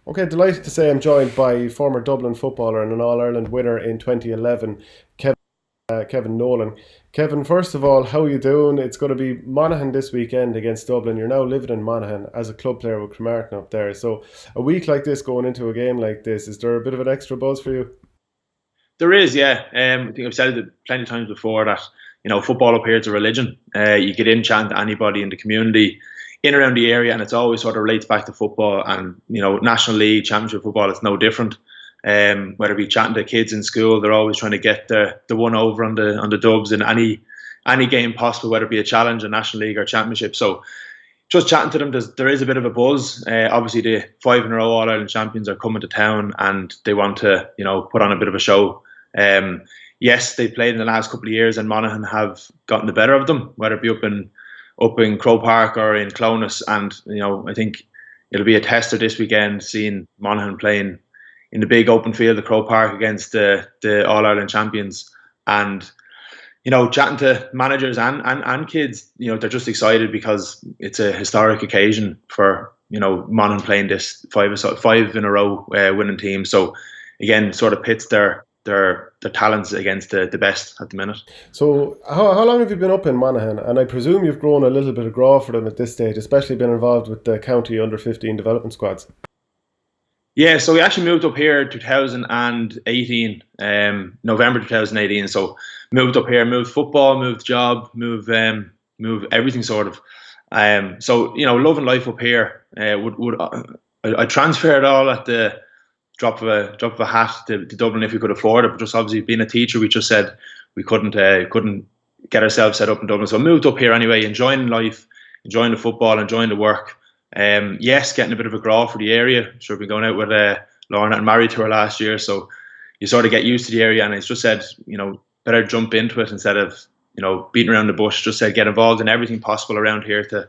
Okay, delighted to say I'm joined by former Dublin footballer and an All-Ireland winner in 2011, Kevin Nolan. Kevin, first of all, how are you doing? It's going to be Monaghan this weekend against Dublin. You're now living in Monaghan as a club player with Cremartin up there. So a week like this, going into a game like this, is there a bit of an extra buzz for you? There is, yeah. I think I've said it plenty of times before that football up here is a religion. You get in chatting to anybody in the community, in around the area, and it's always sort of relates back to football. And National League, Championship football, it's no different. Whether it be chatting to kids in school, they're always trying to get the one over on the Dubs in any game possible, whether it be a challenge, a National League or Championship. So just chatting to them, there is a bit of a buzz. Obviously, the 5 in a row All Ireland champions are coming to town, and they want to, put on a bit of a show. Yes, they played in the last couple of years, and Monaghan have gotten the better of them, whether it be up in Croke Park or in Clonus. And I think it'll be a tester this weekend, seeing Monaghan playing in the big open field of Croke Park against the All Ireland champions. And chatting to managers and kids, they're just excited because it's a historic occasion for Monaghan playing this 5 in a row winning team. So again, sort of pits their talents against the best at the minute. So how long have you been up in Monaghan? And I presume you've grown a little bit of graw for them at this stage, especially been involved with the county under-15 development squads. Yeah, so we actually moved up here 2018, November 2018. So moved up here, moved football, moved job, moved everything sort of. So loving life up here. I transferred all at the drop of a hat to Dublin if we could afford it. But just obviously being a teacher, we just said we couldn't get ourselves set up in Dublin. So I moved up here anyway, enjoying life, enjoying the football, enjoying the work. Yes, getting a bit of a graw for the area. Sure, been going out with Lorna and married to her last year, so you sort of get used to the area. And it's just said, better jump into it instead of beating around the bush. Just said get involved in everything possible around here to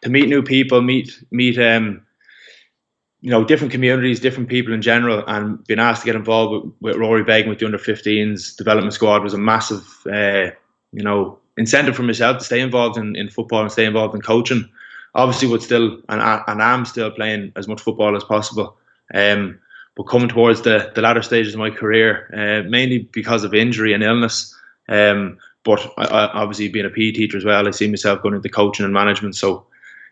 meet new people, meet different communities, different people in general. And being asked to get involved with Rory Begg with the under-15s development squad was a massive incentive for myself to stay involved in football and stay involved in coaching. Obviously, would still and I'm still playing as much football as possible. But coming towards the latter stages of my career, mainly because of injury and illness. But obviously, being a PE teacher as well, I see myself going into coaching and management. So,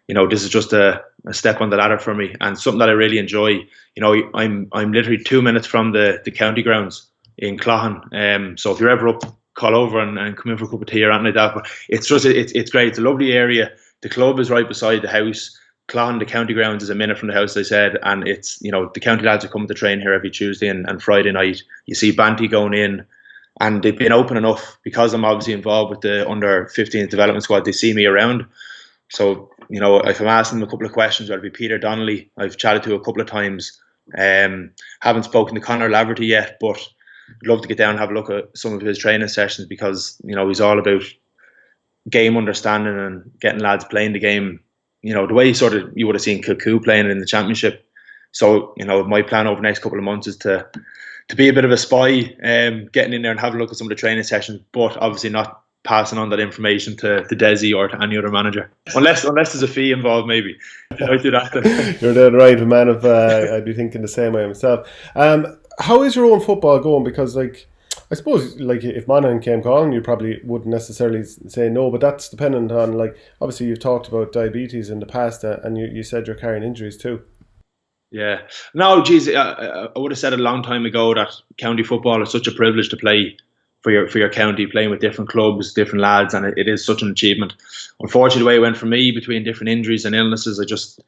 this is just a step on the ladder for me, and something that I really enjoy. I'm literally 2 minutes from the county grounds in Cloughan. So if you're ever up, call over and come in for a cup of tea or anything like that. But it's great. It's a lovely area. The club is right beside the house. Cloughan, the county grounds, is a minute from the house, I said. And it's, the county lads are coming to train here every Tuesday and Friday night. You see Banty going in, and they've been open enough because I'm obviously involved with the under-15 development squad. They see me around. So, if I'm asking them a couple of questions, whether it be Peter Donnelly, I've chatted to a couple of times. Haven't spoken to Conor Laverty yet, but I'd love to get down and have a look at some of his training sessions because, he's all about game understanding and getting lads playing the game, the way sort of you would have seen Kilmacud playing it in the championship. So, my plan over the next couple of months is to be a bit of a spy, getting in there and have a look at some of the training sessions, but obviously not passing on that information to Dessie or to any other manager, unless there's a fee involved. Maybe I do that then. You're dead right, man. I'd be thinking the same way myself. How is your own football going? Because I suppose if Monaghan came calling, you probably wouldn't necessarily say no, but that's dependent on obviously you've talked about diabetes in the past, and you said you're carrying injuries too. Yeah, no, geez, I would have said a long time ago that county football is such a privilege to play for your county, playing with different clubs, different lads, and it is such an achievement. Unfortunately, the way it went for me between different injuries and illnesses,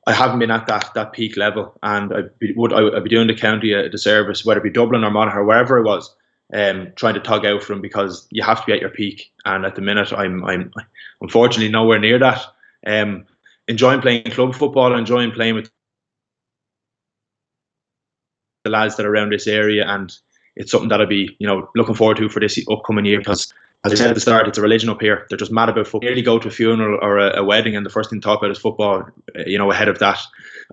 I haven't been at that peak level, and I'd be doing the county a disservice, whether it be Dublin or Monaghan or wherever it was. Trying to tug out from, because you have to be at your peak, and at the minute I'm unfortunately nowhere near that. Enjoying playing club football, enjoying playing with the lads that are around this area, and it's something that I'll be looking forward to for this upcoming year, because as I said at the start, it's a religion up here. They're just mad about football. You nearly go to a funeral or a wedding and the first thing to talk about is football, ahead of that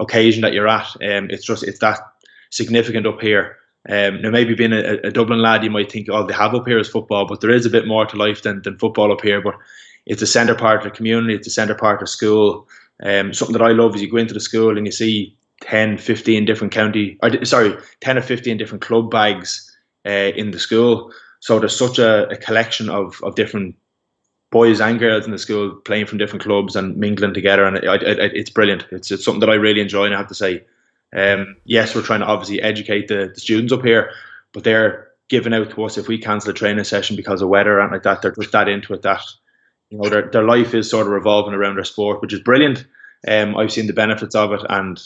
occasion that you're at. It's that significant up here. Now, maybe being a Dublin lad, you might think all they have up here is football, but there is a bit more to life than football up here. But it's a centre part of the community, it's a centre part of school. Something that I love is you go into the school and you see 10, 15 different 10 or 15 different club bags in the school. So there's such a collection of different boys and girls in the school playing from different clubs and mingling together, and it's brilliant. It's something that I really enjoy, and I have to say, yes, we're trying to obviously educate the students up here, but they're giving out to us if we cancel a training session because of weather and like that. They're just that into it that their life is sort of revolving around their sport, which is brilliant. I've seen the benefits of it, and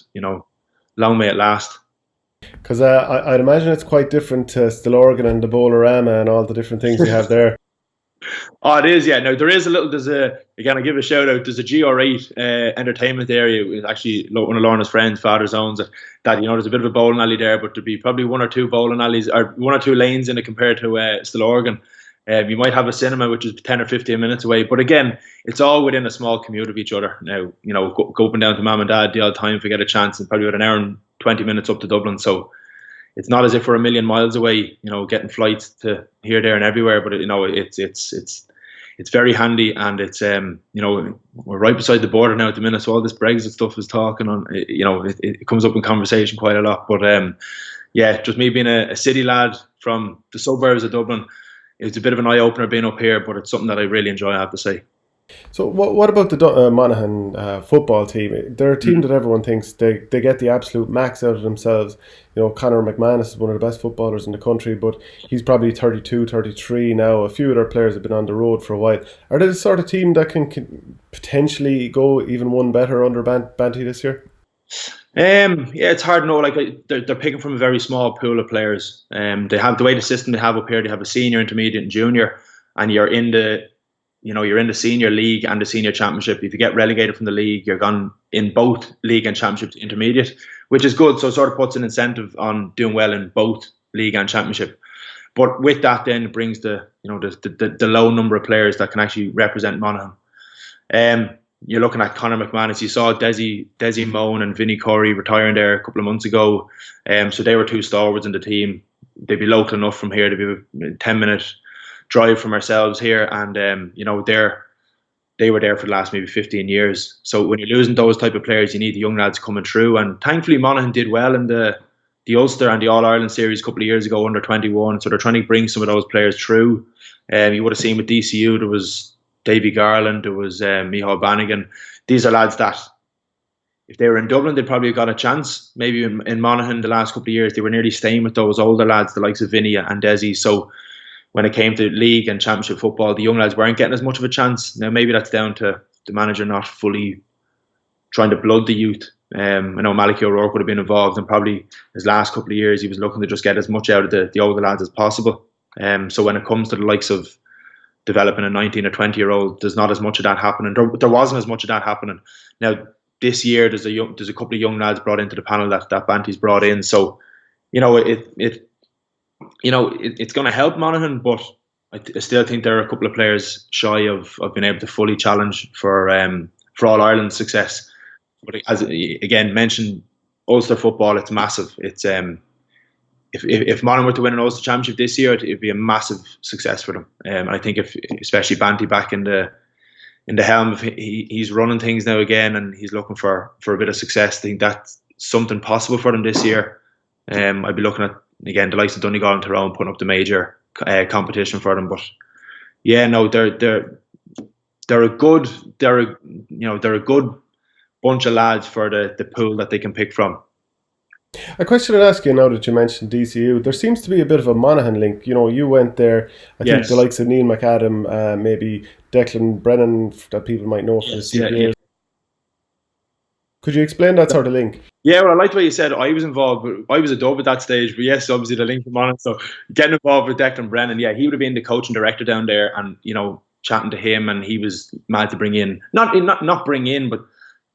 long may it last. Because I'd imagine it's quite different to Stillorgan and the Bowlerama and all the different things you have there. Oh, it is, yeah. Now again, I give a shout out. There's a GR8 entertainment area. It's actually one of Lorna's friends' father's owns it. That there's a bit of a bowling alley there, but there'd be probably one or two bowling alleys or one or two lanes in it compared to Stillorgan. You might have a cinema which is 10 or 15 minutes away, but again, it's all within a small commute of each other. Now, go up and down to mum and dad the odd time if we get a chance, and probably about an hour and 20 minutes up to Dublin. So it's not as if we're a million miles away, getting flights to here, there, and everywhere. But it's very handy, and it's we're right beside the border now at the minute. So all this Brexit stuff is talking on. It comes up in conversation quite a lot. But just me being a city lad from the suburbs of Dublin, it's a bit of an eye opener being up here. But it's something that I really enjoy, I have to say. So what about the Monaghan football team? They're a team that everyone thinks they get the absolute max out of themselves. Conor McManus is one of the best footballers in the country, but he's probably 32, 33 now. A few other players have been on the road for a while. Are they the sort of team that can potentially go even one better under Banty this year? It's hard to know. Like they're picking from a very small pool of players. They have the way the system they have up here. They have a senior, intermediate, and junior, and you're in the senior league and the senior championship. If you get relegated from the league, you're gone in both league and championship to intermediate, which is good. So it sort of puts an incentive on doing well in both league and championship. But with that, then it brings the low number of players that can actually represent Monaghan. You're looking at Conor McManus. You saw Dessie Moan and Vinnie Corey retiring there a couple of months ago. So they were two stalwarts in the team. They'd be local enough from here to be a 10-minute drive from ourselves here, and they were there for the last maybe 15 years. So when you're losing those type of players, you need the young lads coming through. And thankfully, Monaghan did well in the Ulster and the All-Ireland series a couple of years ago under 21. So they're trying to bring some of those players through. You would have seen with DCU, there was Davy Garland, there was Micheál Bannigan. These are lads that, if they were in Dublin, they'd probably have got a chance. Maybe in Monaghan the last couple of years, they were nearly staying with those older lads, the likes of Vinny and Dessie. So when it came to league and championship football, the young lads weren't getting as much of a chance. Now, maybe that's down to the manager not fully trying to blood the youth. I know Malachy O'Rourke would have been involved, and probably his last couple of years he was looking to just get as much out of the older lads as possible. So when it comes to the likes of developing a 19 or 20-year-old, there's not as much of that happening. There wasn't as much of that happening. Now, this year there's a couple of young lads brought into the panel that Banty's brought in. So, it's going to help Monaghan, but I still think there are a couple of players shy of being able to fully challenge for All-Ireland success. But as again mentioned, Ulster football, it's massive. It's if Monaghan were to win an Ulster Championship this year, it'd be a massive success for them. And I think if especially Banty back in the helm, he's running things now again, and he's looking for a bit of success, I think that's something possible for them this year. I'd be looking at, again, the likes of Donegal and Tyrone putting up the major competition for them. But yeah, no, they're a good bunch of lads for the pool that they can pick from. A question I'd ask you now that you mentioned DCU, there seems to be a bit of a Monaghan link. You went there. I think the likes of Neil McAdam, maybe Declan Brennan, that people might know from the CPA. Yeah. Could you explain that sort of link? Yeah, well, I liked what you said. I was involved, but I was a dub at that stage. But yes, obviously the link to Monaghan. So getting involved with Declan Brennan, yeah, he would have been the coach and director down there, and chatting to him, and he was mad to bring in, not bring in, but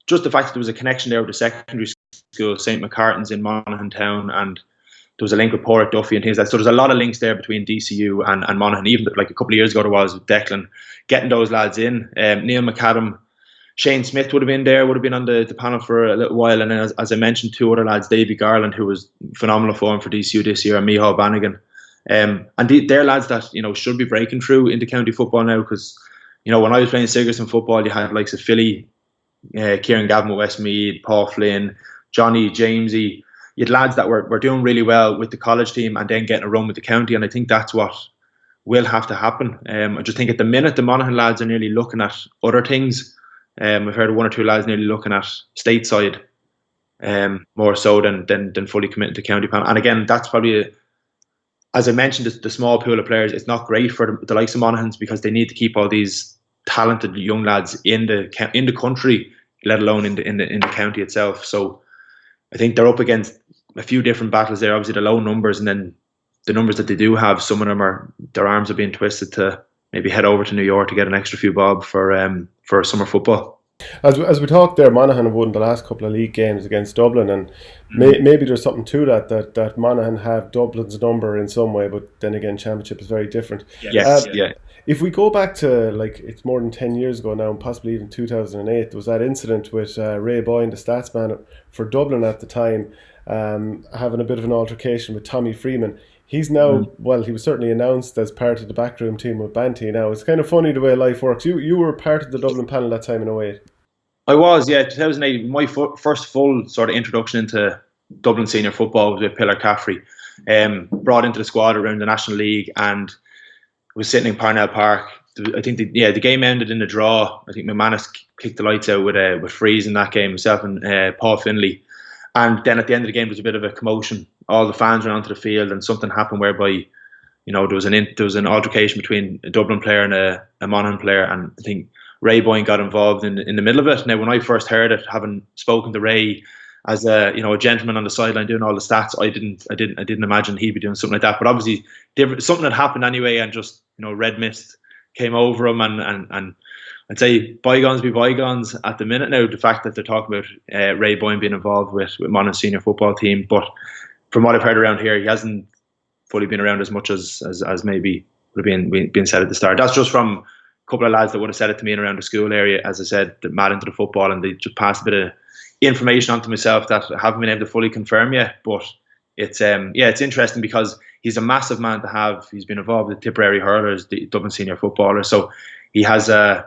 just the fact that there was a connection there with the secondary school, St. McCartan's in Monaghan town, and there was a link with Porrick Duffy and things like that. So there's a lot of links there between DCU and Monaghan. Even like a couple of years ago there was with Declan, getting those lads in. Neil McAdam, Shane Smith would have been there, would have been on the panel for a little while. And then, as I mentioned, two other lads, Davy Garland, who was phenomenal form for DCU this year, and Micheál Bannigan. And they're lads that, should be breaking through into county football now, because, when I was playing Sigerson football, you had likes of Philly, Kieran Gavin with Westmead, Paul Flynn. Johnny, Jamesy. You had lads that were doing really well with the college team and then getting a run with the county, and I think that's what will have to happen. I just think at the minute the Monaghan lads are nearly looking at other things. I've heard one or two lads nearly looking at stateside more so than fully committing to county panel. And again, that's probably, as I mentioned, the small pool of players. It's not great for the likes of Monaghans because they need to keep all these talented young lads in the country, let alone in the county itself. So I think they're up against a few different battles there. Obviously, the low numbers, and then the numbers that they do have, some of them their arms are being twisted to maybe head over to New York to get an extra few bob for summer football. As we talked there, Monaghan have won the last couple of league games against Dublin, and maybe there's something to that Monaghan have Dublin's number in some way, but then again, Championship is very different. Yes, If we go back to, like, it's more than 10 years ago now, and possibly even 2008, there was that incident with Ray Boyne, the stats man for Dublin at the time, having a bit of an altercation with Tommy Freeman. He's now, well, he was certainly announced as part of the backroom team with Banty now. It's kind of funny the way life works. You were part of the Dublin panel that time in 08. I was, yeah. 2008, my first full sort of introduction into Dublin senior football was with Pillar Caffrey. Brought into the squad around the National League and was sitting in Parnell Park. I think the game ended in a draw. I think McManus kicked the lights out with Freeze in that game, himself and Paul Finlay. And then at the end of the game, there was a bit of a commotion. All the fans ran onto the field, and something happened whereby, there was an altercation between a Dublin player and a Monaghan player, and I think Ray Boyne got involved in the middle of it. Now, when I first heard it, having spoken to Ray as a gentleman on the sideline doing all the stats, I didn't imagine he'd be doing something like that. But obviously, something had happened anyway, and just red mist came over him, and I'd say bygones be bygones at the minute now. The fact that they're talking about Ray Boyne being involved with Monaghan senior football team, but from what I've heard around here, he hasn't fully been around as much as maybe would have been said at the start. That's just from a couple of lads that would have said it to me in around the school area, as I said, that mad into the football, and they just passed a bit of information on to myself that I haven't been able to fully confirm yet. But it's interesting because he's a massive man to have. He's been involved with Tipperary Hurlers, the Dublin senior footballer, so he has a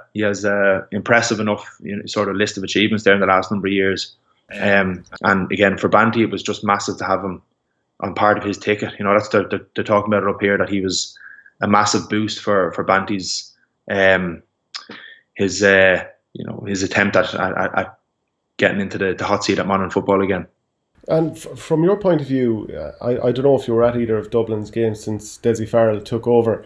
impressive enough sort of list of achievements there in the last number of years. And again, for Banty, it was just massive to have him on part of his ticket. That's they're talking about it up here, that he was a massive boost for Banty's his attempt at getting into the hot seat at Monaghan football again. And from your point of view, I don't know if you were at either of Dublin's games since Dessie Farrell took over.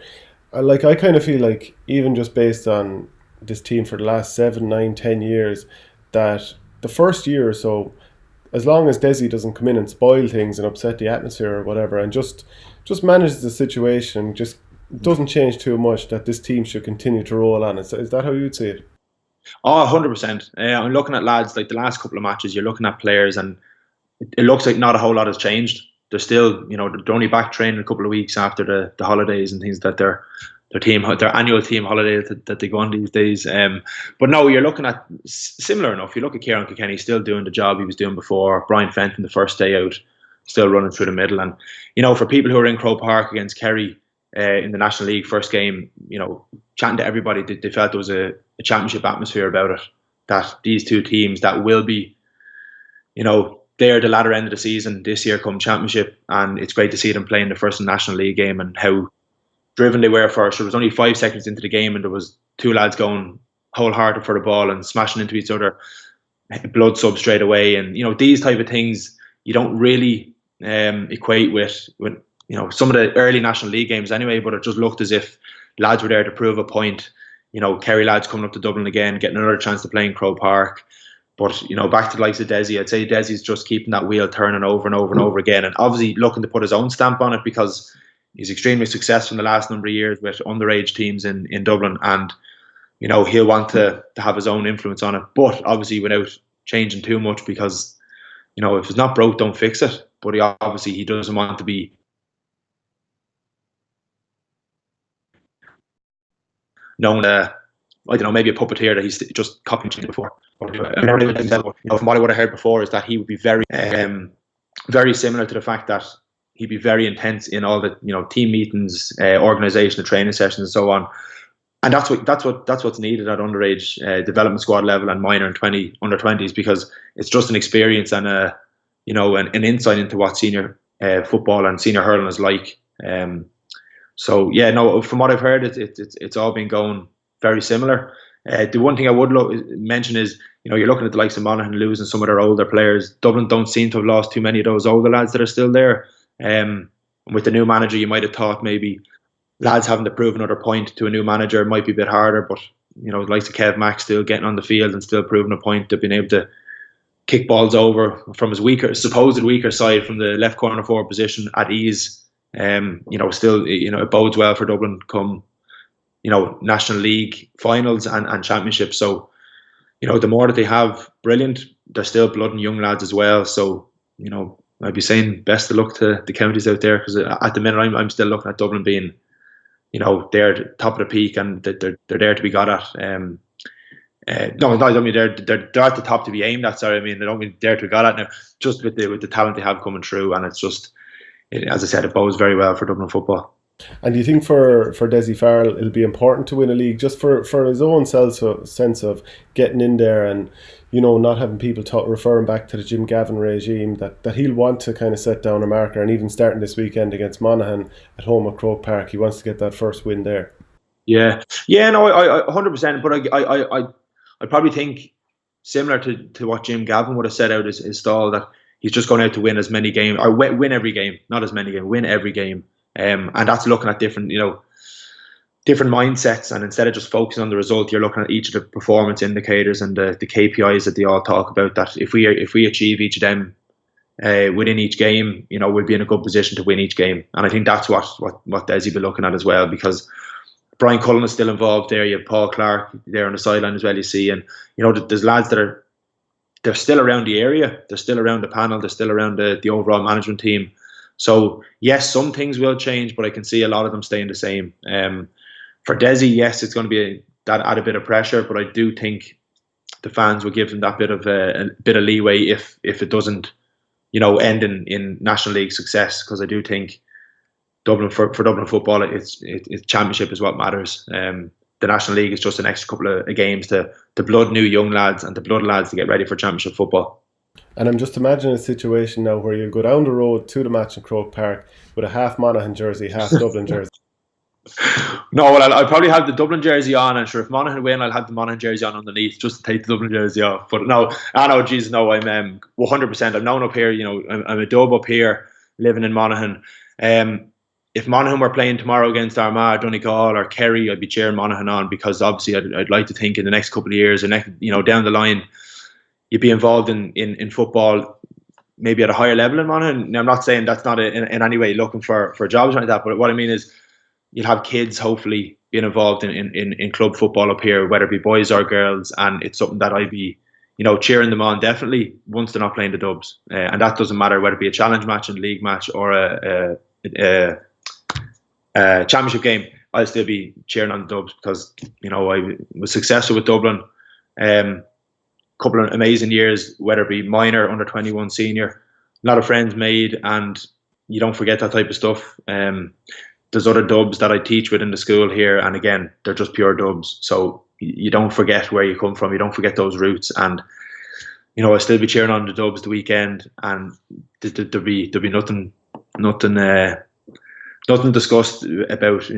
I kind of feel like, even just based on this team for the last 7, 9, 10 years, that the first year or so, as long as Dessie doesn't come in and spoil things and upset the atmosphere or whatever, and just manages the situation, just doesn't change too much, that this team should continue to roll on. Is that how you'd see it? Oh, 100%. I'm looking at lads, like the last couple of matches, you're looking at players, and it looks like not a whole lot has changed. They're still, they're only back training a couple of weeks after the holidays and things, that their annual team holiday that they go on these days. But no, you're looking at similar enough. You look at Kieran Kilkenny still doing the job he was doing before. Brian Fenton, the first day out, still running through the middle. And for people who are in Croke Park against Kerry in the National League first game, chatting to everybody, they felt there was a championship atmosphere about it. That these two teams that will be, they're the latter end of the season this year come championship, and it's great to see them playing the first National League game and how driven they were first. There was only 5 seconds into the game and there was 2 lads going wholehearted for the ball and smashing into each other, blood sub straight away. And these type of things you don't really equate with some of the early National League games anyway, but it just looked as if lads were there to prove a point. Kerry lads coming up to Dublin again, getting another chance to play in Croke Park. But, back to the likes of Dessie, I'd say Dessie's just keeping that wheel turning over and over and over again, and obviously looking to put his own stamp on it, because he's extremely successful in the last number of years with underage teams in Dublin, and he'll want to have his own influence on it, but obviously without changing too much, because if it's not broke, don't fix it. But he doesn't want to be known maybe a puppeteer that he's just copying before. From what I would have heard before is that he would be very very similar to the fact that he'd be very intense in all the team meetings, organisation, the training sessions, and so on. And that's what's needed at underage development squad level and minor and under 20s, because it's just an experience and a an insight into what senior football and senior hurling is like. So yeah, no, from what I've heard, it's all been going very similar. The one thing I would mention is, you're looking at the likes of Monaghan losing some of their older players. Dublin don't seem to have lost too many of those older lads that are still there. And with the new manager, you might have thought maybe lads having to prove another point to a new manager might be a bit harder, but the likes of Kev Mack still getting on the field and still proving a point. They've been able to kick balls over from his supposed weaker side from the left corner forward position at ease. Still, it bodes well for Dublin come, National League finals and championships. So, the more that they have, brilliant. They're still blood and young lads as well. So, I'd be saying best of luck to the counties out there, because at the minute I'm still looking at Dublin being, they're at the top of the peak and they're there to be got at. No, I don't mean they're at the top to be aimed at. Sorry, I mean they don't mean there to be got at now. Just with the talent they have coming through, and it's just, as I said, it bodes very well for Dublin football. And do you think for Dessie Farrell it'll be important to win a league, just for his own sense of getting in there and not having people referring back to the Jim Gavin regime, that he'll want to kind of set down a marker, and even starting this weekend against Monaghan at home at Croke Park, he wants to get that first win there. Yeah, no, I 100%. But I probably think similar to what Jim Gavin would have set out his stall, that he's just going out to win as many games, or win every game, not as many games, win every game. And that's looking at different mindsets, and instead of just focusing on the result, you're looking at each of the performance indicators and the KPIs that they all talk about. That if we achieve each of them within each game, we'll be in a good position to win each game. And I think that's what Dessie be looking at as well, because Brian Cullen is still involved there. You have Paul Clark there on the sideline as well, you see. And, there's lads that they're still around the area. They're still around the panel. They're still around the overall management team. So, yes, some things will change, but I can see a lot of them staying the same. For Dessie, yes, it's going to be that add a bit of pressure, but I do think the fans will give them that bit of leeway if it doesn't, end in National League success, because I do think Dublin for Dublin football, it's championship is what matters. The National League is just an extra couple of games to blood new young lads and to blood lads to get ready for championship football. And I'm just imagining a situation now where you'll go down the road to the match in Croke Park with a half Monaghan jersey, half Dublin jersey. No, well, I'll probably have the Dublin jersey on, and sure, if Monaghan win, I'll have the Monaghan jersey on underneath just to take the Dublin jersey off. But no, I'm 100%. I'm known up here. I'm a dub up here, living in Monaghan. If Monaghan were playing tomorrow against Armagh, Donegal or Kerry, I'd be cheering Monaghan on, because obviously I'd like to think in the next couple of years or down the line, you'd be involved in football maybe at a higher level in Monaghan. Now, I'm not saying that's not in any way looking for jobs or like that, but what I mean is you'll have kids hopefully being involved in club football up here, whether it be boys or girls, and it's something that I'd be cheering them on definitely once they're not playing the Dubs, and that doesn't matter whether it be a challenge match, a league match, or a championship game. I'll still be cheering on the Dubs, because I was successful with Dublin. Couple of amazing years, whether it be minor, under 21, senior, a lot of friends made, and you don't forget that type of stuff. There's other Dubs that I teach with in the school here, and again, they're just pure Dubs. So you don't forget where you come from. You don't forget those roots, and I'll still be cheering on the Dubs the weekend, and there'll be nothing discussed about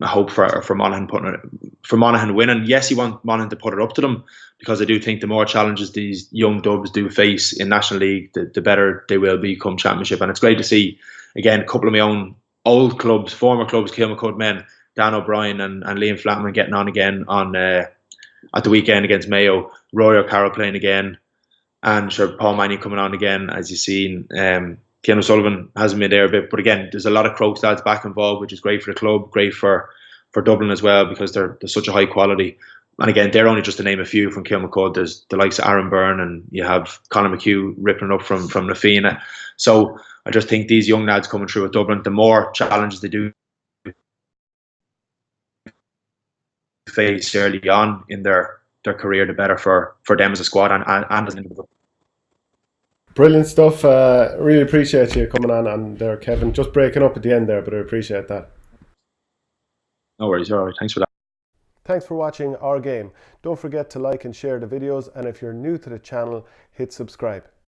I hope for Monaghan winning. Yes, you want Monaghan to put it up to them, because I do think the more challenges these young Dubs do face in National League, the better they will be come championship. And it's great to see, again, a couple of my own old clubs, former clubs, Kilmacud men, Dan O'Brien and Liam Flatman getting on again at the weekend against Mayo. Roy O'Carroll playing again, and sure, Paul Manning coming on again, as you've seen. Ken O'Sullivan hasn't been there a bit, but again, there's a lot of Crokes lads back involved, which is great for the club, great for Dublin as well, because they're such a high quality. And again, they're only just to name a few from Kilmacud. There's the likes of Aaron Byrne, and you have Conor McHugh ripping up from Lafina. So I just think these young lads coming through at Dublin, the more challenges they do face early on in their career, the better for them as a squad and as an individual. Brilliant stuff. Really appreciate you coming on there, Kevin. Just breaking up at the end there, but I appreciate that. No worries. All right. Thanks for that. Thanks for watching Our Game. Don't forget to like and share the videos, and if you're new to the channel, hit subscribe.